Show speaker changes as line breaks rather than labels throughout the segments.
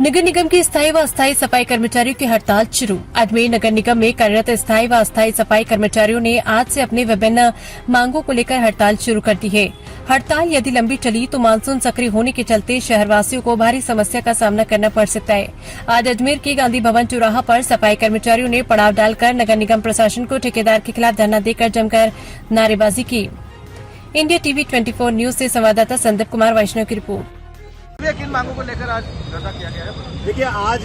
नगर निगम के स्थायी व अस्थायी सफाई कर्मचारियों की हड़ताल शुरू। अजमेर नगर निगम में कार्यरत स्थायी व अस्थायी सफाई कर्मचारियों ने आज से अपनी विभिन्न मांगों को लेकर हड़ताल शुरू कर दी है। हड़ताल यदि लंबी चली तो मानसून सक्रिय होने के चलते शहरवासियों को भारी समस्या का सामना करना पड़ सकता है। आज अजमेर के गांधी भवन चौराहा पर सफाई कर्मचारियों ने पड़ाव डालकर नगर निगम प्रशासन को ठेकेदार के खिलाफ धरना देकर जमकर नारेबाजी की। इंडिया टीवी 24 न्यूज से संवाददाता संदीप कुमार वैष्णव की रिपोर्ट।
किन मांगों को लेकर आज धरना किया गया है?
देखिए, आज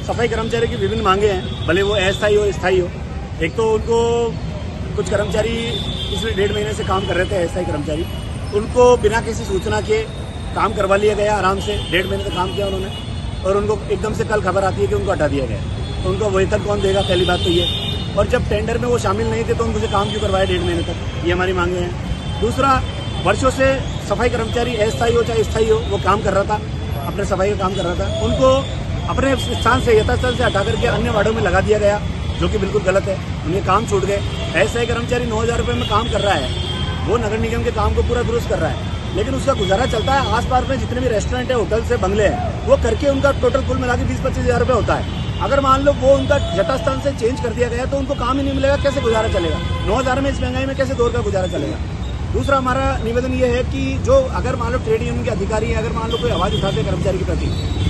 सफाई कर्मचारी की विभिन्न मांगे हैं, भले वो अस्थायी हो स्थायी हो। एक तो उनको कुछ कर्मचारी पिछले 1.5 महीने से काम कर रहे थे, अस्थायी कर्मचारी, उनको बिना किसी सूचना के काम करवा लिया गया आराम से। 1.5 महीने तक काम किया उन्होंने और उनको एकदम से कल खबर आती है कि उनको हटा दिया गया। तो उनको वेतन कौन देगा, पहली बात तो ये। और जब टेंडर में वो शामिल नहीं थे तो उनसे काम क्यों करवाया 1.5 महीने तक, ये हमारी मांगे हैं। दूसरा, वर्षों से सफाई कर्मचारी अस्थायी हो चाहे स्थायी हो, वो काम कर रहा था, अपने सफाई का काम कर रहा था। उनको अपने स्थान से यथास्थल से हटा करके अन्य वार्डों में लगा दिया गया, जो कि बिल्कुल गलत है। उनके काम छूट गए। अस्थायी कर्मचारी 9,000 रुपये में काम कर रहा है, वो नगर निगम के काम को पूरा दुरुस्त कर रहा है, लेकिन उसका गुजारा चलता है। आसपास में जितने भी रेस्टोरेंट है, होटल से बंगले हैं, वो करके उनका टोटल कुल मिला के 20-25 हज़ार रुपये होता है। अगर मान लो वो उनका यथास्थान से चेंज कर दिया गया तो उनको काम ही नहीं मिलेगा, कैसे गुजारा चलेगा? 9,000 में इस महंगाई में कैसे दौर का गुजारा चलेगा? दूसरा हमारा निवेदन ये है कि जो अगर मान लो ट्रेड यूनियन के अधिकारी हैं, अगर मान लो कोई आवाज उठाते हैं कर्मचारी के प्रति,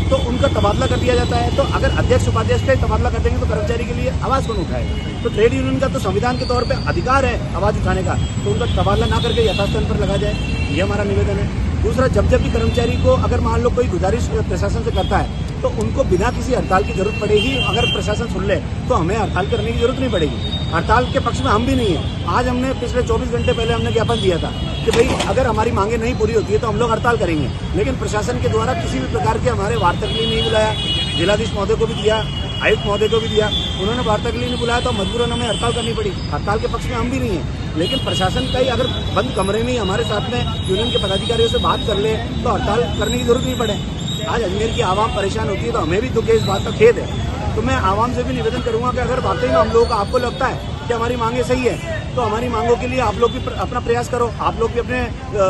तो उनका तबादला कर दिया जाता है। तो अगर अध्यक्ष उपाध्यक्ष का तबादला कर देंगे तो कर्मचारी के लिए आवाज कौन उठाएगा? तो ट्रेड यूनियन का तो संविधान के तौर पे अधिकार है आवाज उठाने का, तो उनका तबादला ना करके यथास्थान पर लगा जाए, ये हमारा निवेदन है। दूसरा, जब भी कर्मचारी को अगर मान लो कोई गुजारिश प्रशासन से करता है तो उनको बिना किसी हड़ताल की जरूरत पड़ेगी। अगर प्रशासन सुन ले तो हमें हड़ताल करने की जरूरत नहीं पड़ेगी। हड़ताल के पक्ष में हम भी नहीं है। आज हमने पिछले 24 घंटे पहले हमने ज्ञापन दिया था कि भाई अगर हमारी मांगे नहीं पूरी होती है तो हम लोग हड़ताल करेंगे, लेकिन प्रशासन के द्वारा किसी भी प्रकार के हमारे वार्ता के लिए नहीं बुलाया। जिलाधीश महोदय को भी दिया, आयुक्त महोदय को भी दिया, उन्होंने वार्ता के लिए नहीं बुलाया, तो मजबूरन हमें हड़ताल करनी पड़ी। हड़ताल के पक्ष में हम भी नहीं है, लेकिन प्रशासन का ही अगर बंद कमरे में हमारे साथ में यूनियन के पदाधिकारियों से बात कर ले तो हड़ताल करने की जरूरत नहीं पड़े। आज अजमेर की आवाम परेशान होती है तो हमें भी दुख है, इस बात का खेद है। तो मैं आवाम से भी निवेदन करूंगा कि अगर वाकई में हम लोगों का आपको लगता है कि हमारी मांगे सही है तो हमारी मांगों के लिए आप लोग भी अपना प्रयास करो। आप लोग भी अपने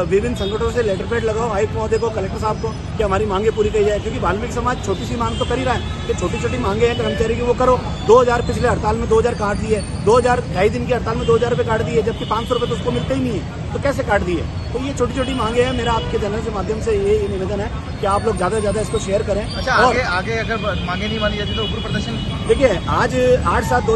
विभिन्न संगठनों से लेटर पैड लगाओ आयुक्त महोदय को, कलेक्टर साहब को, कि हमारी मांगे पूरी की जाए। क्योंकि वाल्मीकि समाज छोटी सी मांग तो कर ही रहा है कि छोटी छोटी मांगे हैं कर्मचारी की, वो करो। 2,000 पिछले हड़ताल में 2,000 काट दिए, 2,000 ढाई दिन की हड़ताल में 2,000 रुपये काट दिए, जबकि 500 रुपये तो उसको मिलते ही नहीं है, तो कैसे काट दिए? तो ये छोटी छोटी मांगे हैं। मेरा आपके चैनल के माध्यम से ये निवेदन है कि आप लोग ज्यादा से ज्यादा इसको शेयर करें।
अच्छा, आगे अगर मांगे नहीं मानी जाती तो उग्र प्रदर्शन?
देखिए, आज 8-7-2